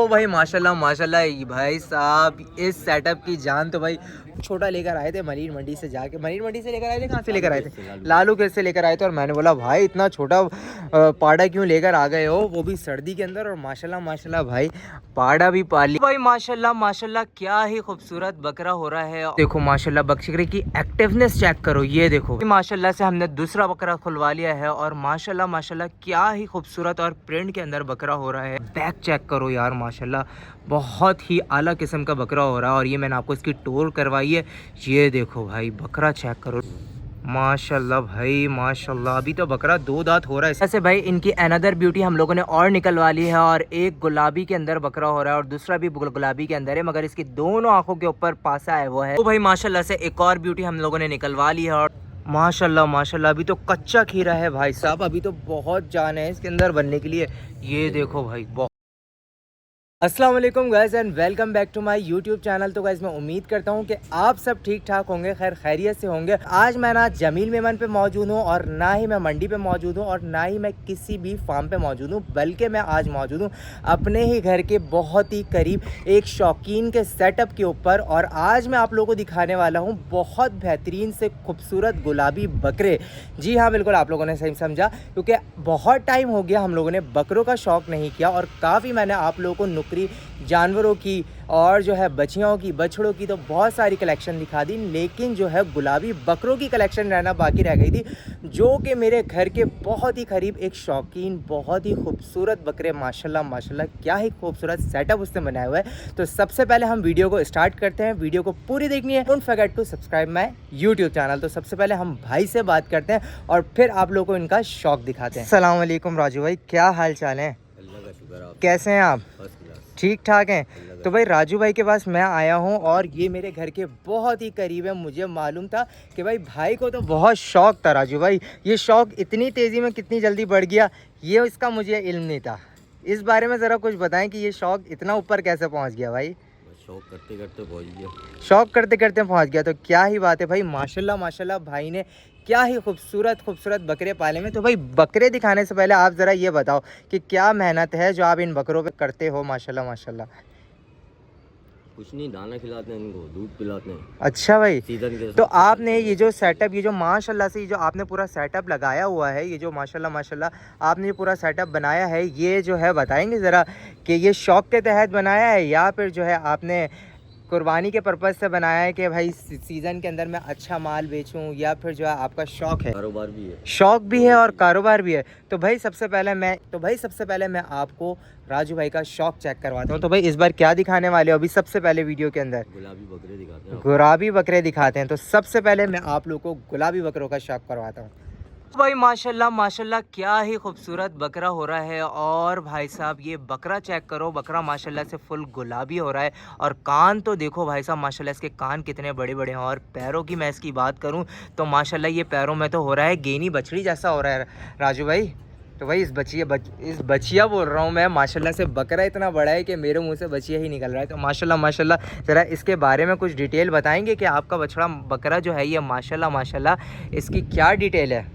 ओ भाई माशाल्लाह माशाल्लाह भाई साहब, इस सेटअप की जान तो भाई छोटा लेकर आए थे मरीन मंडी से जाके। मरीन मंडी से लेकर आए थे, कहाँ से लेकर आए थे? लालू गेट से लेकर आए थे। और मैंने बोला भाई इतना छोटा पाड़ा क्यों लेकर आ गए हो, वो भी सर्दी के अंदर। और माशाल्लाह माशाल्लाह भाई पाड़ा भी पाली भाई। माशाल्लाह माशाल्लाह क्या ही खूबसूरत बकरा हो रहा है। देखो माशाल्लाह बकरे की एक्टिवनेस चेक करो, ये देखो माशाल्लाह से हमने दूसरा बकरा खुलवा लिया है। और माशाल्लाह माशाल्लाह क्या ही खूबसूरत और प्रिंट के अंदर बकरा हो रहा है। बैक चेक करो यार, माशाल्लाह बहुत ही आला किस्म का बकरा हो रहा है। और ये मैंने आपको इसकी टूर करवाई है। ये देखो भाई बकरा चेक करो, माशाल्लाह भाई माशाल्लाह। अभी तो बकरा दो दांत हो रहा है। ऐसे भाई इनकी अनदर ब्यूटी हम लोगों ने और निकलवा ली है। और एक गुलाबी के अंदर बकरा हो रहा है और दूसरा भी गुलाबी के अंदर है, मगर इसकी दोनों आंखों के ऊपर पासा है वो है। तो भाई माशाल्लाह से एक और ब्यूटी हम लोगों ने निकलवा ली है। और माशाल्लाह माशाल्लाह अभी तो कच्चा खीरा है भाई साहब, अभी तो बहुत जान है इसके अंदर बनने के लिए। ये देखो भाई अस्सलाम वालेकुम guys and welcome back to my YouTube channel. तो गाइस मैं उम्मीद करता हूं कि आप सब ठीक ठाक होंगे, खैर खैरियत से होंगे। आज मैं ना जमील मेमन पे मौजूद हूं और ना ही मैं मंडी पे मौजूद हूं और ना ही मैं किसी भी फार्म पे मौजूद हूं, बल्कि मैं आज मौजूद हूं अपने ही घर के बहुत ही करीब एक शौकीन के सेटअप के ऊपर। और आज मैं आप लोगों को दिखाने वाला हूँ बहुत बेहतरीन से खूबसूरत गुलाबी बकरे। जी हाँ बिल्कुल, आप लोगों ने सही समझा, क्योंकि बहुत टाइम हो गया हम लोगों ने बकरों का शौक़ नहीं किया। और काफ़ी मैंने आप लोगों को जानवरों की और जो है बछियों की बछड़ों की तो बहुत सारी कलेक्शन दिखा दी, लेकिन जो है गुलाबी बकरों की कलेक्शन रहना बाकी रह गई थी, जो कि मेरे घर के बहुत ही करीब एक शौकीन बहुत ही खूबसूरत बकरे माशाल्लाह माशाल्लाह क्या ही खूबसूरत सेटअप उसने बनाया हुआ है। तो सबसे पहले हम वीडियो को स्टार्ट करते हैं। वीडियो को पूरी देखनी है, don't forget to subscribe my YouTube channel. तो सबसे पहले हम भाई से बात करते हैं और फिर आप लोगों को इनका शौक दिखाते हैं। अस्सलाम वालेकुम राजू भाई, क्या हाल चाल है? कैसे हैं आप? ठीक ठाक हैं। तो भाई राजू भाई के पास मैं आया हूं और ये मेरे घर के बहुत ही करीब है। मुझे मालूम था कि भाई को तो बहुत शौक़ था राजू भाई। ये शौक़ इतनी तेज़ी में कितनी जल्दी बढ़ गया, ये इसका मुझे इल्म नहीं था। इस बारे में ज़रा कुछ बताएं कि ये शौक़ इतना ऊपर कैसे पहुंच गया भाई? शौक करते करते पहुंच गया। शौक़ करते करते पहुंच गया, तो क्या ही बात है भाई। माशाल्लाह माशाल्लाह भाई ने क्या ही खूबसूरत खूबसूरत बकरे पाले में। तो भाई बकरे दिखाने से पहले आप ज़रा ये बताओ कि क्या मेहनत है जो आप इन बकरों पे करते हो? माशाल्लाह माशाल्लाह। कुछ नहीं, दाना खिलाते हैं इनको, दूध पिलाते हैं। अच्छा भाई, सीजन के तो आपने ये जो सेटअप, ये जो माशाल्लाह से ये जो आपने पूरा सेटअप लगाया हुआ है, ये जो माशाल्लाह माशाल्लाह आपने ये पूरा सेटअप बनाया है, ये जो है बताएंगे ज़रा कि ये शौक़ के तहत बनाया है या फिर जो है आपने कुर्बानी के पर्पज़ से बनाया है कि भाई सीज़न के अंदर मैं अच्छा माल बेचूं, या फिर जो है आपका शौक़ है? कारोबार भी है, शौक़ भी है और कारोबार भी है। तो भाई सबसे पहले मैं आपको राजू भाई का शौक़ चेक करवाता हूँ। तो भाई इस बार क्या दिखाने वाले हो? अभी सबसे पहले वीडियो के अंदर गुलाबी बकरे दिखाते हैं। गुलाबी बकरे दिखाते हैं। तो सबसे पहले मैं आप लोगों को गुलाबी बकरों का शौक़ करवाता हूँ। भाई माशाल्लाह माशाल्लाह क्या ही खूबसूरत बकरा हो रहा है। और भाई साहब ये बकरा चेक करो, बकरा माशाल्लाह से फुल गुलाबी हो रहा है। और कान तो देखो भाई साहब, माशाल्लाह इसके कान कितने बड़े बड़े हैं। और पैरों की मैं इसकी बात करूं तो माशाल्लाह ये पैरों में तो हो रहा है गेनी बछड़ी जैसा हो रहा है राजू भाई। तो भाई इस बचिया बोल रहा हूँ मैं, माशाल्लाह से बकरा इतना बड़ा है कि मेरे मुंह से बचिया ही निकल रहा है। तो माशाल्लाह माशाल्लाह ज़रा इसके बारे में कुछ डिटेल बताएंगे कि आपका बछड़ा बकरा जो है ये माशाल्लाह माशाल्लाह इसकी क्या डिटेल है?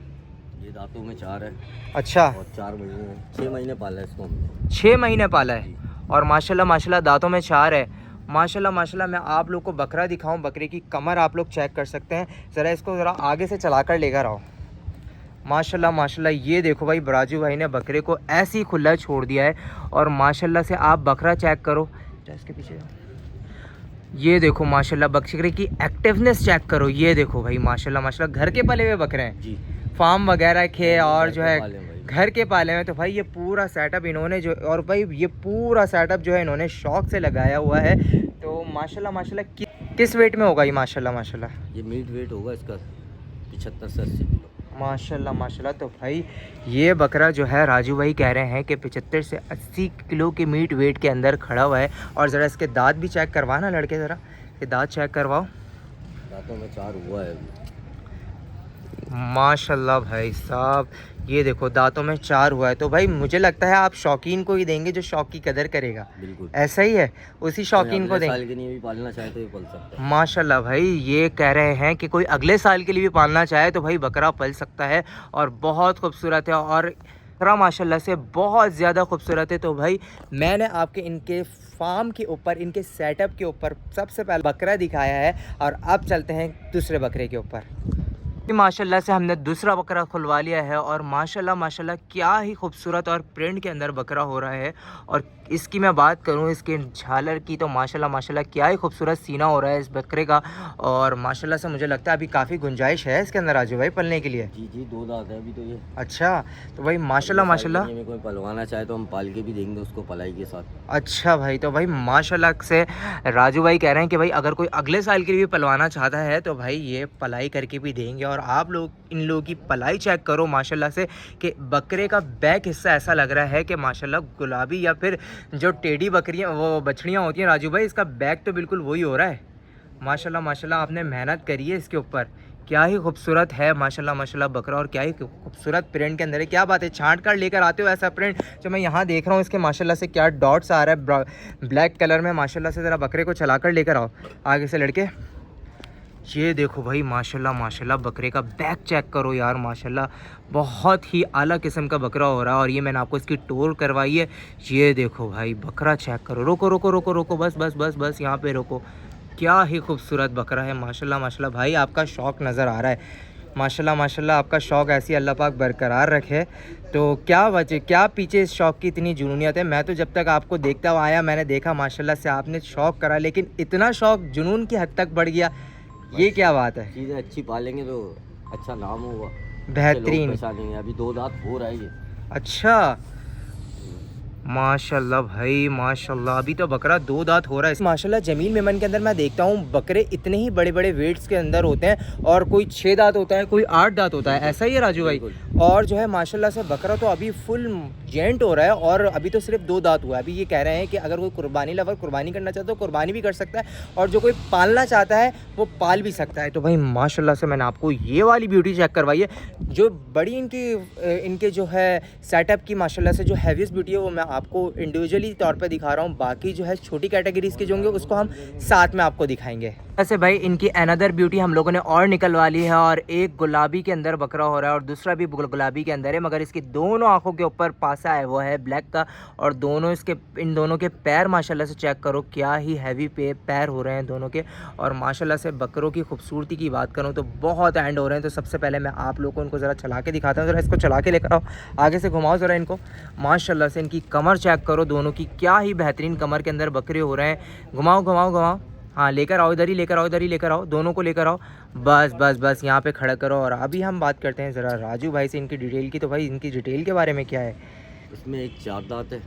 दांतों में 4 है। अच्छा, और 4 महीने 6 महीने पाला है इसको हमने। 6 महीने पाला है और माशाल्लाह माशाल्लाह दांतों में 4 है। माशाल्लाह माशाल्लाह मैं आप लोग को बकरा दिखाऊं, बकरे की कमर आप लोग चेक कर सकते हैं। ज़रा इसको ज़रा आगे से चलाकर लेकर आओ। माशाल्लाह माशाल्लाह ये देखो भाई, राजू भाई ने बकरे को ऐसे ही खुला छोड़ दिया है। और माशाल्लाह से आप बकरा चेक करो, इसके पीछे ये देखो माशाल्लाह बकरे की एक्टिवनेस चेक करो। ये देखो भाई माशाल्लाह माशाल्लाह घर के पले हुए बकरे हैं जी, फार्म वगैरह के और जो है घर के पाले में। तो भाई ये पूरा सेटअप इन्होंने जो, और भाई ये पूरा सेटअप जो है इन्होंने शौक़ से लगाया हुआ है। तो माशाल्लाह माशाल्लाह किस वेट में होगा ये? माशाल्लाह माशाल्लाह ये मीट वेट होगा इसका 75 से 80 किलो। माशाल्लाह माशाल्लाह। तो भाई ये बकरा जो है राजू भाई कह रहे हैं कि 75 से 80 किलो के मीट वेट के अंदर खड़ा हुआ है। और ज़रा इसके दांत भी चेक करवाना लड़के, ज़रा ये दांत चेक करवाओ। दांतों में 4 हुआ है अभी। माशाल्लाह भाई साहब ये देखो दांतों में 4 हुआ है। तो भाई मुझे लगता है आप शौकीन को ही देंगे जो शौक की कदर करेगा। बिल्कुल ऐसा ही है, उसी शौकीन को देंगे। साल के लिए भी पालना चाहे तो ये पल सकता है। माशाल्लाह भाई ये कह रहे हैं कि कोई अगले साल के लिए भी पालना चाहे तो भाई बकरा पल सकता है। और बहुत खूबसूरत है। और बकरा माशाल्लाह से बहुत ज़्यादा खूबसूरत है। तो भाई मैंने आपके इनके फार्म के ऊपर, इनके सेटअप के ऊपर सबसे पहले बकरा दिखाया है और अब चलते हैं दूसरे बकरे के ऊपर। माशाल्लाह से हमने दूसरा बकरा खुलवा लिया है और माशाल्लाह माशाल्लाह क्या ही खूबसूरत और प्रिंट के अंदर बकरा हो रहा है। और इसकी मैं बात करूं इसके झालर की तो माशाल्लाह माशाल्लाह क्या ही खूबसूरत सीना हो रहा है इस बकरे का। और माशाल्लाह से मुझे लगता है अभी काफ़ी गुंजाइश है इसके अंदर राजू भाई पलने के लिए। जी जी, 2 दांत है अभी तो ये। अच्छा, तो भाई माशाल्लाह माशाल्लाह। में कोई पलवाना चाहे तो हम पाल के भी देंगे उसको पलाई के साथ। अच्छा भाई, तो भाई माशाल्लाह से राजू भाई कह रहे हैं कि भाई अगर कोई अगले साल के लिए भी पलवाना चाहता है तो भाई ये पलाई करके भी देंगे। और आप लोग इन लोगों की पलाई चेक करो माशाल्लाह से कि बकरे का बैक हिस्सा ऐसा लग रहा है कि माशाल्लाह गुलाबी, या फिर जो टेढ़ी बकरियां वो बछड़ियां होती हैं राजू भाई, इसका बैक तो बिल्कुल वही हो रहा है। माशाल्लाह माशाल्लाह आपने मेहनत करी है इसके ऊपर। क्या ही खूबसूरत है माशाल्लाह माशाल्लाह बकरा, और क्या ही खूबसूरत प्रिंट के अंदर है। क्या बात है, छांट कर लेकर आते हो ऐसा प्रिंट जो मैं यहाँ देख रहा हूँ। इसके माशाल्लाह से क्या डॉट्स आ रहा है ब्लैक कलर में माशाल्लाह से। ज़रा बकरे को चला कर लेकर आओ आगे से लड़के। ये देखो भाई माशाल्लाह माशाल्लाह बकरे का बैक चेक करो यार, माशाल्लाह बहुत ही आला किस्म का बकरा हो रहा है। और ये मैंने आपको इसकी टोर करवाई है। ये देखो भाई बकरा चेक करो। रोको रोको रोको रोको, बस बस बस बस यहाँ पे रोको। क्या ही खूबसूरत बकरा है माशाल्लाह माशाल्लाह। भाई आपका शौक़ नज़र आ रहा है माशाल्लाह माशाल्लाह। आपका शौक़ ऐसी अल्लाह पाक बरकरार रखे। तो क्या वजह, क्या पीछे इस शौक़ की इतनी जुनूनियत है? मैं तो जब तक आपको देखता हुआ आया मैंने देखा माशाल्लाह से आपने शौक़ करा, लेकिन इतना शौक़ जुनून की हद तक बढ़ गया, ये क्या बात है? चीज़ें अच्छी पालेंगे तो अच्छा नाम होगा, बेहतरीन। अभी 2 दांत हो रहा है ये। अच्छा माशाल्लाह भाई माशाल्लाह, अभी तो बकरा 2 दांत हो रहा है माशाल्लाह। जमील मेमन के अंदर मैं देखता हूँ बकरे इतने ही बड़े बड़े वेट्स के अंदर होते हैं, और कोई 6 दांत होता है, कोई 8 दांत होता है, ऐसा ही है राजू भाई? और जो है माशाल्लाह से बकरा तो अभी फुल जेंट हो रहा है, और अभी तो सिर्फ 2 दांत हुआ है। अभी ये कह रहे हैं कि अगर कोई कुर्बानी लवर कुर्बानी करना चाहता है तो कुर्बानी भी कर सकता है, और जो कोई पालना चाहता है वो पाल भी सकता है। तो भाई माशाल्लाह से मैंने आपको ये वाली ब्यूटी चेक करवाई है, जो बड़ी इनके जो है सेटअप की माशाल्लाह से जो हैवीएस्ट ब्यूटी है वो मैं आपको इंडिविजुअली तौर पे दिखा रहा हूँ। बाकी जो है छोटी कैटेगरीज के जो होंगे उसको हम साथ में आपको दिखाएंगे। ऐसे भाई इनकी अनदर ब्यूटी हम लोगों ने और निकलवा ली है, और एक गुलाबी के अंदर बकरा हो रहा है और दूसरा भी गुलाबी के अंदर है, मगर इसकी दोनों आंखों के ऊपर पासा है वो है ब्लैक का। और दोनों इन दोनों के पैर माशाल्लाह से चेक करो, क्या ही हैवी पैर हो रहे हैं दोनों के। और माशाल्लाह से बकरों की खूबसूरती की बात करूँ तो बहुत एंड हो रहे हैं। तो सबसे पहले मैं आप लोगों को इनको ज़रा चला के दिखाता हूँ। ज़रा इसको चला के लेकर आओ, आगे से घुमाओ ज़रा इनको। माशाल्लाह से इनकी कमर चेक करो दोनों की, क्या ही बेहतरीन कमर के अंदर बकरे हो रहे हैं। घुमाओ घुमाओ घुमाओ, हाँ लेकर आओ, इधर ही लेकर आओ, इधर ही लेकर आओ, दोनों को लेकर आओ, बस बस बस यहाँ पे खड़ा करो। और अभी हम बात करते हैं ज़रा राजू भाई से इनकी डिटेल की। तो भाई इनकी डिटेल के बारे में क्या है? इसमें एक 4 दांत है।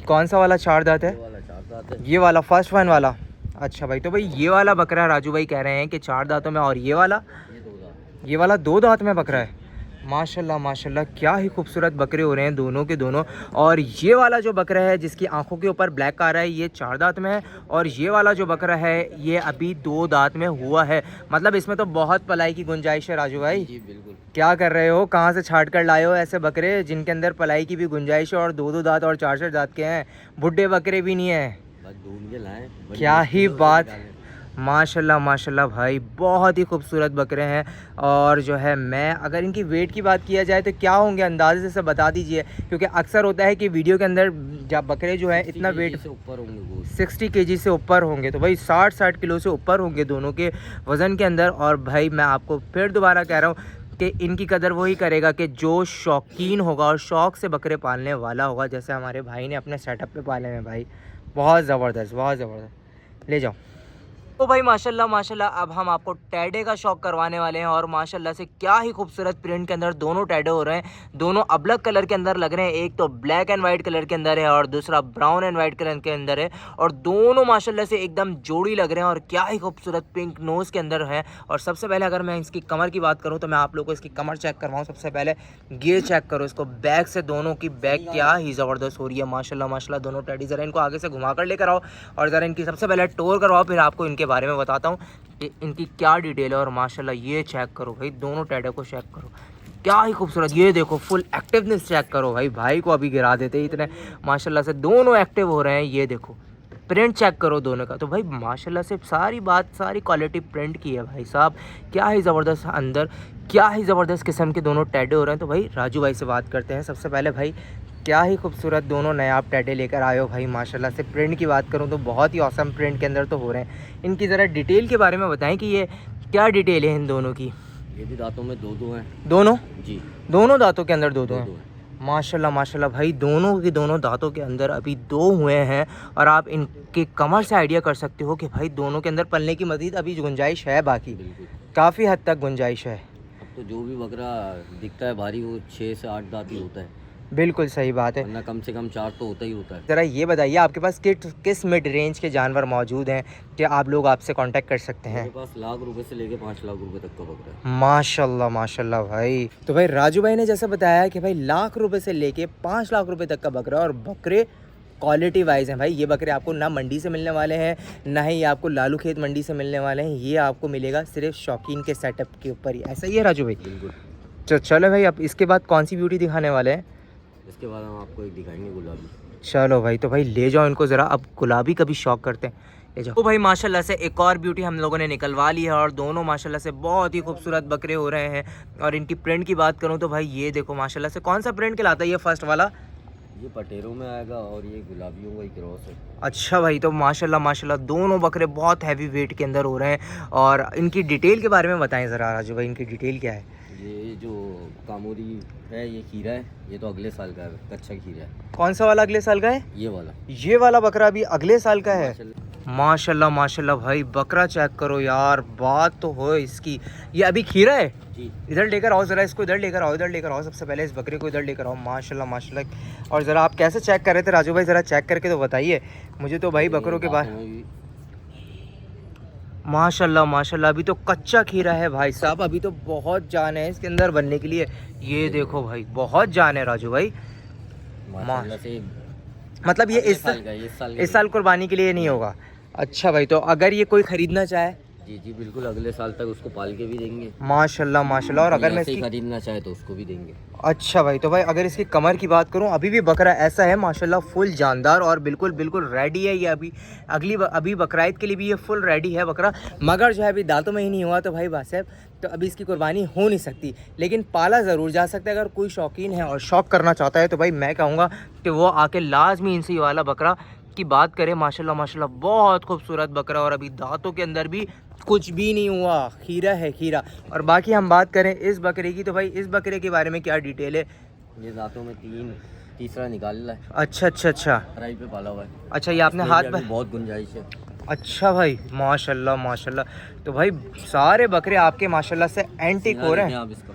कौन सा वाला 4 दांत है? ये वाला 4 दांत है। ये वाला फर्स्ट वन वाला? अच्छा भाई, तो भाई ये वाला बकरा राजू भाई कह रहे हैं कि 4 दांतों में, और ये वाला? ये 2 दांत। ये वाला 2 दांत में बकरा है। माशाल्लाह माशाल्लाह क्या ही खूबसूरत बकरे हो रहे हैं दोनों के दोनों। और ये वाला जो बकरा है जिसकी आंखों के ऊपर ब्लैक आ रहा है ये 4 दांत में है, और ये वाला जो बकरा है ये अभी 2 दांत में हुआ है। मतलब इसमें तो बहुत पलाई की गुंजाइश है राजू भाई। जी बिल्कुल। क्या कर रहे हो, कहाँ से छाट कर लाए हो ऐसे बकरे जिनके अंदर पलाई की भी गुंजाइश है, और 2-2 दांत और 4-4 दांत के हैं, बुढ़े बकरे भी नहीं है। बस ढूंढ के लाए। क्या ही बात, माशाल्लाह माशाल्लाह भाई बहुत ही खूबसूरत बकरे हैं। और जो है मैं अगर इनकी वेट की बात किया जाए तो क्या होंगे अंदाजे से बता दीजिए, क्योंकि अक्सर होता है कि वीडियो के अंदर जब बकरे जो है इतना वेट से ऊपर होंगे, 60 kg से ऊपर होंगे। तो भाई 60 किलो से ऊपर होंगे दोनों के वज़न के अंदर। और भाई मैं आपको फिर दोबारा कह रहा हूँ कि इनकी कदर वही करेगा कि जो शौकीन होगा और शौक़ से बकरे पालने वाला होगा, जैसे हमारे भाई ने अपने सेटअप पे पाले हैं भाई। बहुत ज़बरदस्त बहुत ज़बरदस्त, ले जाओ। तो भाई माशाल्लाह माशाल्लाह अब हम आपको टैडे का शौक करवाने वाले हैं। और माशाल्लाह से क्या ही खूबसूरत प्रिंट के अंदर दोनों टैडे हो रहे हैं। दोनों अबलग कलर के अंदर लग रहे हैं, एक तो ब्लैक एंड वाइट कलर के अंदर है और दूसरा ब्राउन एंड वाइट कलर के अंदर है। और दोनों माशाल्लाह से एकदम जोड़ी लग रहे हैं, और क्या ही खूबसूरत पिंक नोज़ के अंदर है। और सबसे पहले अगर मैं इसकी कमर की बात करूँ तो मैं आप लोगों को इसकी कमर चेक करवाऊँ। सबसे पहले ये चेक करो इसको, बैक से दोनों की बैक क्या ही ज़बरदस्त हो रही है माशाल्लाह माशाल्लाह दोनों टैडी। ज़रा इनको आगे से घुमा कर लेकर आओ और ज़रा इनकी सबसे पहले टूर करवाओ, फिर आपको इनके बारे में बताता हूँ कि इनकी क्या डिटेल है। और माशाल्लाह ये चेक करो भाई, दोनों टैडे को चेक करो, क्या ही खूबसूरत। ये देखो फुल एक्टिवनेस चेक करो भाई, भाई को अभी गिरा देते इतने माशाल्लाह से दोनों एक्टिव हो रहे हैं। ये देखो प्रिंट चेक करो दोनों का, तो भाई माशाल्लाह से सारी बात सारी क्वालिटी प्रिंट की है भाई साहब। क्या ही ज़बरदस्त अंदर, क्या ही ज़बरदस्त किस्म के दोनों टैडे हो रहे हैं। तो भाई राजू भाई से बात करते हैं। सबसे पहले भाई क्या ही खूबसूरत दोनों नए आप टैडे लेकर आए हो भाई माशाल्लाह से। प्रिंट की बात करूँ तो बहुत ही औसम प्रिंट के अंदर तो हो रहे हैं। इनकी ज़रा डिटेल के बारे में बताएं कि ये क्या डिटेल है इन दोनों की। ये भी दांतों में दो हैं। दोनों जी, दोनों दांतों के अंदर दो दो हैं। हैं। माशाल्लाह माशाल्लाह भाई दोनों के दोनों दांतों के अंदर अभी दो हुए हैं। और आप इनके कमर से आइडिया कर सकते हो कि भाई दोनों के अंदर पलने की मज़ीद अभी गुंजाइश है, बाकी बिल्कुल। काफ़ी हद तक गुंजाइश है। अब तो जो भी बकरा दिखता है भारी वो 6 से 8 दांत ही होता है, बिल्कुल सही बात है। वरना कम से कम 4 तो होता ही होता है। ज़रा ये बताइए आपके पास किस मिड रेंज के जानवर मौजूद हैं कि आप लोग आपसे कांटेक्ट कर सकते हैं। मेरे पास लाख रुपए से लेके 5 लाख रुपए तक का बकरा है। माशाल्लाह माशाल्लाह भाई। तो भाई राजू भाई ने जैसे बताया कि भाई लाख रुपए से लेके 5 लाख रुपए तक का बकरा, और बकरे क्वालिटी वाइज हैं भाई। ये बकरे आपको ना मंडी से मिलने वाले हैं, ना ही आपको लालू खेत मंडी से मिलने वाले हैं। ये आपको मिलेगा सिर्फ शौकीन के सेटअप के ऊपर ही। ऐसा ही है राजू भाई? बिल्कुल। तो चलो भाई, अब इसके बाद कौन सी ब्यूटी दिखाने वाले हैं? इसके बाद हम आपको एक दिखाएंगे गुलाबी। चलो भाई, तो भाई ले जाओ इनको ज़रा। अब गुलाबी का भी शौक करते हैं, ले जाओ। तो भाई माशाल्लाह से एक और ब्यूटी हम लोगों ने निकलवा ली है, और दोनों माशाल्लाह से बहुत ही खूबसूरत बकरे हो रहे हैं। और इनकी प्रिंट की बात करूं तो भाई ये देखो माशाल्लाह से, कौन सा प्रिंट कहलाता है ये फर्स्ट वाला? ये पटेरों में आएगा और ये गुलाबियों का ही क्रॉस है। अच्छा भाई, तो माशाल्लाह माशाल्लाह दोनों बकरे बहुत हैवी वेट के अंदर हो रहे हैं। और इनकी डिटेल के बारे में बताएं ज़रा राजू भाई, इनकी डिटेल क्या है? ये जो कामोरी है ये खीरा है, ये तो अगले साल का है, कच्चा खीरा है। कौन सा वाला अगले साल का है? ये वाला बकरा अभी अगले साल का है। माशाल्लाह। माशाल्लाह माशाल्लाह भाई, बकरा चेक करो यार, बात तो हो इसकी। ये अभी खीरा है? जी। इधर लेकर आओ ज़रा इसको, इधर लेकर आओ, इधर लेकर आओ। सबसे पहले इस बकरे को इधर लेकर आओ। माशाल्लाह माशाल्लाह। और ज़रा आप कैसे चेक कर रहे थे राजू भाई, ज़रा चेक करके तो बताइए मुझे। तो भाई बकरों के बाद माशाल्लाह माशाल्लाह अभी तो कच्चा खीरा है भाई साहब। अभी तो बहुत जान है इसके अंदर बनने के लिए। ये देखो भाई, बहुत जान है राजू भाई माशाल्लाह से। मतलब ये इस साल कुर्बानी के लिए नहीं होगा? अच्छा भाई, तो अगर ये कोई ख़रीदना चाहे? जी जी बिल्कुल, अगले साल तक उसको पाल के भी देंगे। माशाल्लाह माशाल्लाह। और अगर मैं इसकी खरीदना चाहे तो उसको भी देंगे। अच्छा भाई, तो भाई अगर इसकी कमर की बात करूं, अभी भी बकरा ऐसा है माशाल्लाह फुल जानदार और बिल्कुल बिल्कुल रेडी है। ये अभी बकराईद के लिए भी ये फुल रेडी है बकरा। मगर जो है अभी दांतों में ही नहीं हुआ, तो भाई बासाहब तो अभी इसकी कुर्बानी हो नहीं सकती, लेकिन पाला ज़रूर जा सकता है। अगर कोई शौकीन है और शौक करना चाहता है तो भाई मैं कहूँगा कि वो आके लाजमी इनसे ये वाला बकरा की बात करें। माशाल्लाह माशाल्लाह बहुत खूबसूरत बकरा, और अभी दांतों के अंदर भी कुछ भी नहीं हुआ, खीरा है खीरा। और बाकी हम बात करें इस बकरे की, तो भाई इस बकरे के बारे में क्या डिटेल है? ये दांतों में तीसरा निकाल रहा है। अच्छा अच्छा अच्छा। फ्राई पे पाला हुआ है। अच्छा, ये आपने हाथ पर? बहुत गुंजाइश है। अच्छा भाई, माशाल्लाह माशाल्लाह। तो भाई सारे बकरे आपके माशाल्लाह से एंटीक हो रहे हैं। आप इसका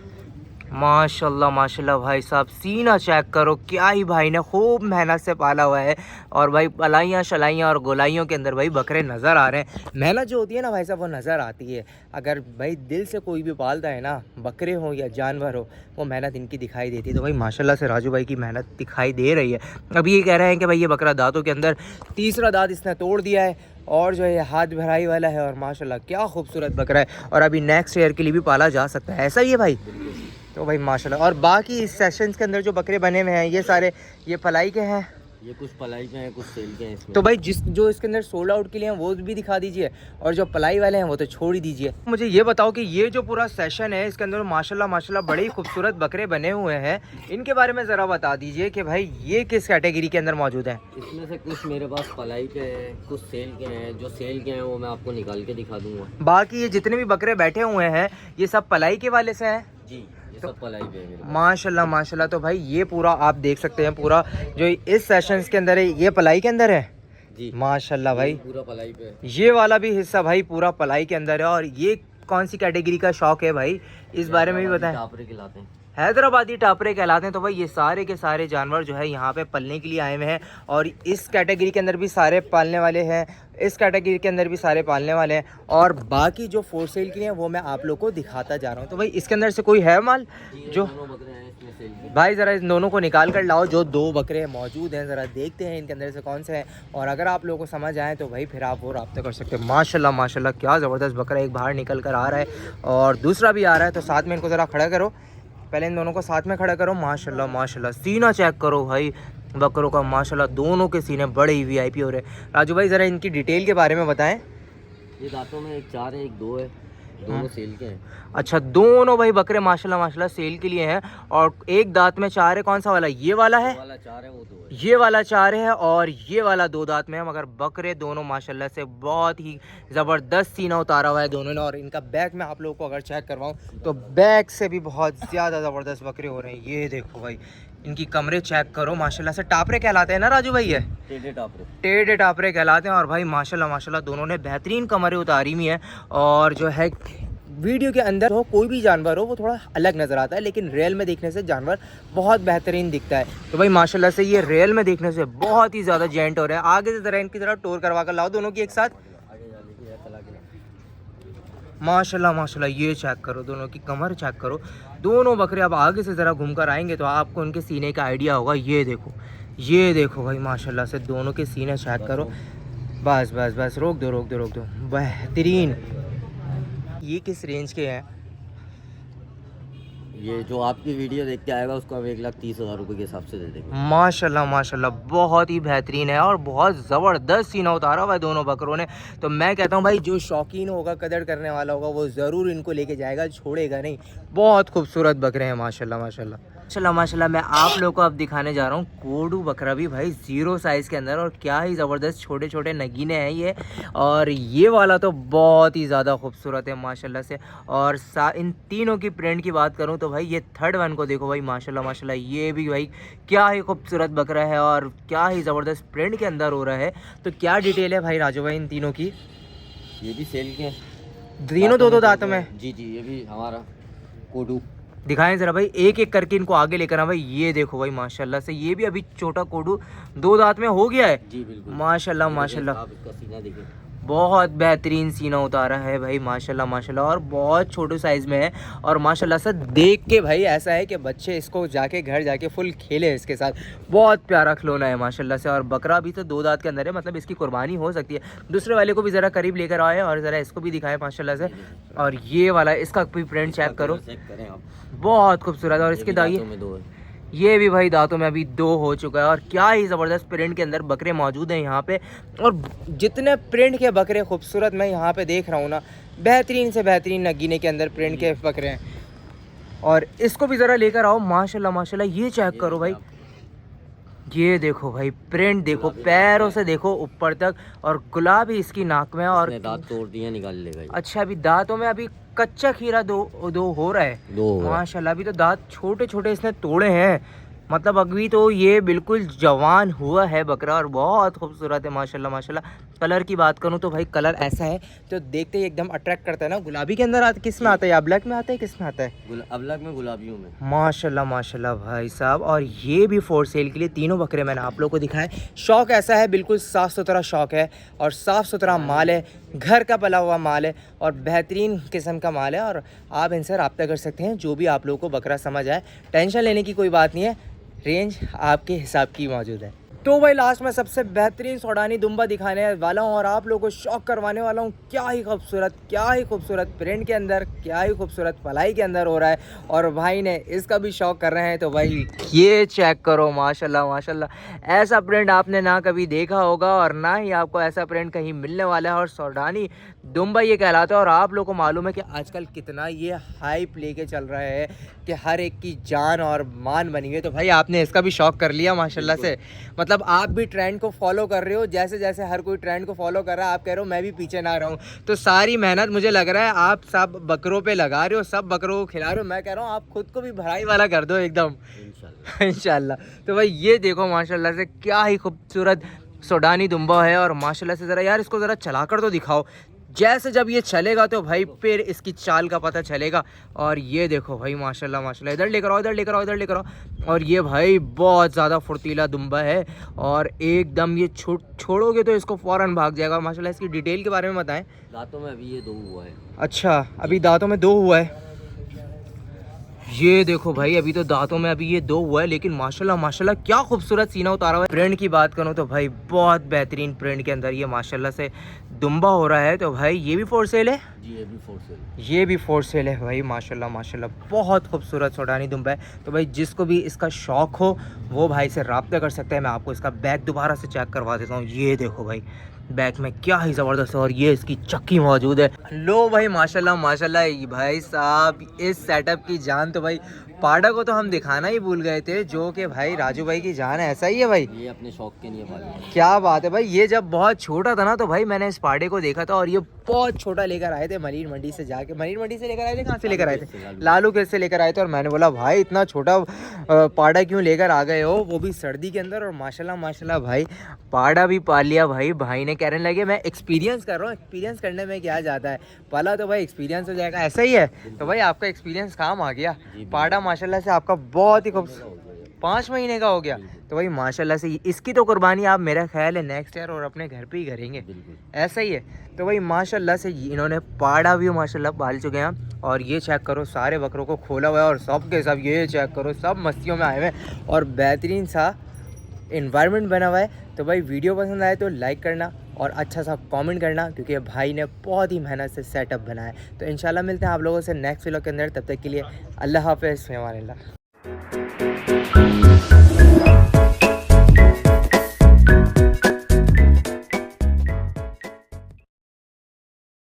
माशाल्लाह माशाल्लाह भाई साहब, सीना चेक करो, क्या ही भाई ने खूब मेहनत से पाला हुआ है। और भाई पलाइयाँ शलाइयाँ और गोलाइयों के अंदर भाई बकरे नज़र आ रहे हैं। मेहनत जो होती है ना भाई साहब, वो नज़र आती है। अगर भाई दिल से कोई भी पालता है ना, बकरे हो या जानवर हो, वो मेहनत इनकी दिखाई देती है। तो भाई माशाल्लाह से राजू भाई की मेहनत दिखाई दे रही है। अभी ये कह रहे हैं कि भाई ये बकरा दांतों के अंदर तीसरा दांत इसने तोड़ दिया है, और जो है हाथ भराई वाला है। और माशाल्लाह क्या खूबसूरत बकरा है, और अभी नेक्स्ट ईयर के लिए भी पाला जा सकता है। ऐसा ही है भाई? तो भाई माशाल्लाह। और बाकी इस सेशंस के अंदर जो बकरे बने हुए हैं ये सारे ये पलाई के हैं? ये कुछ पलाई के हैं, कुछ सेल के हैं इसमें। तो भाई जो इसके अंदर सोल्ड आउट के लिए हैं वो भी दिखा दीजिए, और जो पलाई वाले हैं वो तो छोड़ ही दीजिए। मुझे ये बताओ कि ये जो पूरा सेशन है इसके अंदर माशाल्लाह माशाल्लाह बड़े ही खूबसूरत बकरे बने हुए हैं, इनके बारे में ज़रा बता दीजिए कि भाई ये किस कैटेगरी के अंदर मौजूद हैं? इसमें से कुछ मेरे पास पलाई के हैं, कुछ सेल के हैं। जो सेल के हैं वो मैं आपको निकाल के दिखा दूंगा। बाकी ये जितने भी बकरे बैठे हुए हैं ये सब पलाई के वाले से हैं? जी, ये सब पलाई पे है मेरे पास। माशाल्लाह माशाल्लाह। तो भाई ये पूरा आप देख सकते हैं, पूरा जो इस सेशंस के अंदर है ये पलाई के अंदर है जी। माशाल्लाह भाई, पूरा पलाई पे है। ये वाला भी हिस्सा भाई पूरा पलाई के अंदर है। और ये कौन सी कैटेगरी का शौक है भाई, इस बारे में भी बताएं। टापरे खिलाते हैं, हैदराबादी टापरे कहलाते हैं। तो भाई ये सारे के सारे जानवर जो है यहाँ पे पलने के लिए आए हुए हैं, और इस कैटेगरी के अंदर भी सारे पालने वाले हैं, इस कैटेगरी के अंदर भी सारे पालने वाले हैं। और बाकी जो फोर सेल के लिए हैं वो मैं आप लोग को दिखाता जा रहा हूँ। तो भाई इसके अंदर से कोई है माल जो भाई ज़रा इन दोनों को निकाल कर लाओ, जो दो बकरे मौजूद हैं ज़रा देखते हैं इनके अंदर से कौन से हैं। और अगर आप लोगों को समझ आए तो भाई फिर आप वो रब्ता कर सकते हैं। माशाल्लाह माशाल्लाह क्या ज़बरदस्त बकरा, एक बाहर निकल कर आ रहा है और दूसरा भी आ रहा है। तो साथ में इनको ज़रा खड़ा करो, पहले इन दोनों को साथ में खड़ा करो। माशाल्लाह माशाल्लाह, सीना चेक करो भाई, बकरों का माशाल्लाह दोनों के सीने बड़े ही वीआईपी हो रहे हैं। राजू भाई ज़रा इनकी डिटेल के बारे में बताएं। ये दांतों में एक 4 है एक 2 है, दोनों सेल के हैं। अच्छा, दोनों भाई बकरे माशाल्लाह माशाल्लाह सेल के लिए हैं और एक दांत में 4 है। कौन सा वाला? ये वाला है। वाला 4 है वो 2 है। ये वाला 4 है और ये वाला 2 दांत में है, मगर बकरे दोनों माशाल्लाह से बहुत ही ज़बरदस्त सीना उतारा हुआ है दोनों ने। और इनका बैक में आप लोगों को अगर चेक करवाऊँ तो बैक से भी बहुत ज़्यादा ज़बरदस्त बकरे हो रहे हैं। ये देखो भाई, इनकी कमरे चेक करो माशाल्लाह से। टापरे कहलाते हैं ना राजू भाई? ये टेढ़े टापरे कहलाते हैं। और भाई माशाल्लाह माशाल्लाह दोनों ने बेहतरीन कमरे उतारी हुई हैं। और जो है वीडियो के अंदर हो कोई भी जानवर हो वो थोड़ा अलग नज़र आता है, लेकिन रियल में देखने से जानवर बहुत बेहतरीन दिखता है। तो भाई माशाल्लाह से ये रियल में देखने से बहुत ही ज़्यादा जेंट हो रहा है। आगे से ज़रा इनकी तरफ टूर करवा कर लाओ दोनों की एक साथ। माशाल्लाह माशाल्लाह ये चेक करो, दोनों की कमर चेक करो। दोनों बकरे अब आगे से ज़रा घूम कर आएंगे तो आपको उनके सीने का आइडिया होगा। ये देखो भाई माशाल्लाह से दोनों के सीने चेक करो। बस बस बस, रोक दो बेहतरीन। ये किस रेंज के हैं? ये जो आपकी वीडियो देख के आएगा उसको हम 1,30,000 रुपये के हिसाब से दे देंगे। माशाल्लाह माशाल्लाह बहुत ही बेहतरीन है और बहुत ज़बरदस्त सीना उतारा हुआ है दोनों बकरों ने। तो मैं कहता हूँ भाई जो शौकीन होगा, कदर करने वाला होगा, वो ज़रूर इनको लेके जाएगा, छोड़ेगा नहीं। बहुत खूबसूरत बकरे हैं माशाल्लाह माशाल्लाह। मैं आप लोगों को अब दिखाने जा रहा हूँ कोडू बकरा भी भाई 0 साइज़ के अंदर। और क्या ही ज़बरदस्त छोटे छोटे नगीने हैं ये। और ये वाला तो बहुत ही ज़्यादा खूबसूरत है माशाल्लाह से। और इन तीनों की प्रिंट की बात करूँ तो भाई ये थर्ड वन को देखो भाई माशाल्लाह माशाल्लाह, ये भी भाई क्या ही खूबसूरत बकरा है और क्या ही ज़बरदस्त प्रिंट के अंदर हो रहा है। तो क्या डिटेल है भाई राजू भाई इन तीनों की? ये भी सेल के हैं, तीनों दो दांतों में? जी, ये भी हमारा कोडू। दिखाएं ज़रा भाई, एक एक करके इनको आगे लेकर आ भाई। ये देखो भाई माशाल्लाह से, ये भी अभी छोटा कोडू 2 दांत में हो गया है। जी बिल्कुल माशाल्लाह माशाल्लाह, आप इसका सीना देखिए, बहुत बेहतरीन सीना उतारा है भाई माशाल्लाह माशाल्लाह। और बहुत छोटे साइज़ में है और माशाल्लाह से देख के भाई ऐसा है कि बच्चे इसको जाके घर जाके फुल खेले इसके साथ। बहुत प्यारा खिलौना है माशाल्लाह से। और बकरा भी तो 2 दांत के अंदर है, मतलब इसकी कुर्बानी हो सकती है। दूसरे वाले को भी ज़रा करीब लेकर आए और ज़रा इसको भी दिखाएं माशाल्लाह से। और ये वाला, इसका भी प्रिंट चेक करो, बहुत खूबसूरत। और इसके दाई में 2 है। ये भी भाई दांतों में अभी 2 हो चुका है। और क्या ही ज़बरदस्त प्रिंट के अंदर बकरे मौजूद हैं यहाँ पे। और जितने प्रिंट के बकरे खूबसूरत मैं यहाँ पे देख रहा हूँ ना, बेहतरीन से बेहतरीन नगीने के अंदर प्रिंट के बकरे हैं। और इसको भी ज़रा लेकर आओ माशाल्लाह माशाल्लाह। ये चेक करो भाई, ये देखो भाई प्रिंट देखो, पैरों से देखो ऊपर तक। और गुलाबी इसकी नाक में। और दांत तोड़ दिए, निकाल लेगा। अच्छा, अभी दांतों में अभी कच्चा खीरा दो हो रहा है माशाल्लाह। अभी तो दांत छोटे छोटे इसने तोड़े हैं, मतलब अभी तो ये बिल्कुल जवान हुआ है बकरा। और बहुत खूबसूरत है माशाल्लाह माशाल्लाह। कलर की बात करूँ तो भाई कलर ऐसा है तो देखते ही एकदम अट्रैक्ट करता है ना। गुलाबी के अंदर किस में आता है? ब्लैक में आता है, किस में आता है? ब्लैक में, गुलाबियों में। माशाल्लाह माशाल्लाह भाई साहब। और ये भी फॉर सेल के लिए तीनों बकरे मैंने आप लोगों को दिखाए। शौक ऐसा है, बिल्कुल साफ़ सुथरा शौक है और साफ़ सुथरा माल है, घर का पला हुआ माल है और बेहतरीन किस्म का माल है। और आप इनसे रब्ता कर सकते हैं, जो भी आप लोगों को बकरा समझ आए। टेंशन लेने की कोई बात नहीं है, रेंज आपके हिसाब की मौजूद है। तो भाई लास्ट में सबसे बेहतरीन सोडानी दुम्बा दिखाने वाला हूँ और आप लोगों को शौक करवाने वाला हूँ। क्या ही खूबसूरत प्रिंट के अंदर, क्या ही खूबसूरत पलाई के अंदर हो रहा है। और भाई ने इसका भी शौक कर रहे हैं तो भाई ये चेक करो माशाल्लाह माशाल्लाह। ऐसा प्रिंट आपने ना कभी देखा होगा और ना ही आपको ऐसा प्रिंट कहीं मिलने वाला है। और सोडानी दुम्बा ये कहलाता है। और आप लोगों को मालूम है कि आजकल कितना ये हाइप लेके चल रहा है कि हर एक की जान और मान बनी हुई है। तो भाई आपने इसका भी शौक कर लिया माशाल्लाह से, मतलब आप भी ट्रेंड को फॉलो कर रहे हो। जैसे जैसे हर कोई ट्रेंड को फॉलो कर रहा है, आप कह रहे हो मैं भी पीछे ना रहूं। तो सारी मेहनत मुझे लग रहा है आप सब बकरों पे लगा रहे हो, सब बकरों को खिला रहे हो। मैं कह रहा हूँ आप खुद को भी भराई वाला कर दो एकदम इंशाल्लाह। तो भाई ये देखो माशाल्लाह से क्या ही खूबसूरत सोडानी दुम्बा है। और माशाल्लाह से ज़रा यार इसको ज़रा चला कर तो दिखाओ। जैसे जब ये चलेगा तो भाई फिर इसकी चाल का पता चलेगा। और ये देखो भाई माशाल्लाह माशाल्लाह, इधर लेकर आओ, इधर लेकर आओ, इधर लेकर आओ। और ये भाई बहुत ज़्यादा फुर्तीला दुम्बा है और एकदम ये छोड़ोगे तो इसको फ़ौरन भाग जाएगा माशाल्लाह। इसकी डिटेल के बारे में बताएं। दांतों में अभी ये 2 हुआ है। अच्छा, अभी दांतों में 2 हुआ ये देखो भाई, अभी तो दांतों में अभी ये 2 हुआ है, लेकिन माशाल्लाह माशाल्लाह क्या खूबसूरत सीना उतारा हुआ है। प्रिंट की बात करूँ तो भाई बहुत बेहतरीन प्रिंट के अंदर ये माशाल्लाह से दुम्बा हो रहा है। तो भाई ये भी फॉर सेल है? जी ये भी फोर सेल। ये भी फॉर सेल है भाई। माशाल्लाह माशाल्लाह बहुत खूबसूरत सोडानी दुम्बा है। तो भाई जिसको भी इसका शौक़ हो वो भाई से रब्ता कर सकते हैं। मैं आपको इसका बैक दोबारा से चेक करवा देता हूँ। ये देखो भाई, बैक में क्या ही ज़बरदस्त है, और ये इसकी चक्की मौजूद है। लो भाई माशाल्लाह माशाल्लाह भाई साहब, इस सेटअप की जान तो भाई पाड़ा को तो हम दिखाना ही भूल गए थे, जो कि भाई राजू भाई की जान है। ऐसा ही है भाई? ये अपने शौक के लिए पाले हैं। क्या बात है भाई। ये जब बहुत छोटा था ना तो भाई मैंने इस पाड़े को देखा था, और ये बहुत छोटा लेकर आए थे मरीन मंडी से जाके। मरीन मंडी से लेकर आए थे? कहाँ से लेकर आए थे? लालू खेत से लेकर आए थे। और मैंने बोला भाई इतना छोटा पाड़ा क्यों लेकर आ गए हो, वो भी सर्दी के अंदर। और माशाल्लाह माशाल्लाह भाई पाड़ा भी पाल लिया भाई। भाई ने कहने लगे मैं एक्सपीरियंस कर रहा हूँ। एक्सपीरियंस करने में क्या जाता है, पाला तो भाई एक्सपीरियंस हो जाएगा। ऐसा ही है? तो भाई आपका एक्सपीरियंस काम आ गया। पाड़ा माशाल्लाह से आपका बहुत ही खूबसूरत 5 महीने का हो गया। तो भाई माशाल्लाह से इसकी तो कुर्बानी आप मेरा ख्याल है नेक्स्ट ईयर और अपने घर पे ही करेंगे। ऐसा ही है? तो भाई माशाल्लाह से इन्होंने पाड़ा भी माशाल्लाह पाल चुके हैं। और ये चेक करो, सारे बकरों को खोला हुआ है, और सब के सब ये चेक करो सब मस्तियों में आए हुए हैं, और बेहतरीन सा इन्वायरमेंट बना हुआ है। तो भाई वीडियो पसंद आए तो लाइक करना और अच्छा सा कमेंट करना, क्योंकि भाई ने बहुत ही मेहनत से सेटअप बनाया है। तो इंशाल्लाह मिलते हैं आप लोगों से नेक्स्ट व्लॉग के अंदर। तब तक के लिए अल्लाह हाफ़िज़। फ़ी अमान अल्लाह।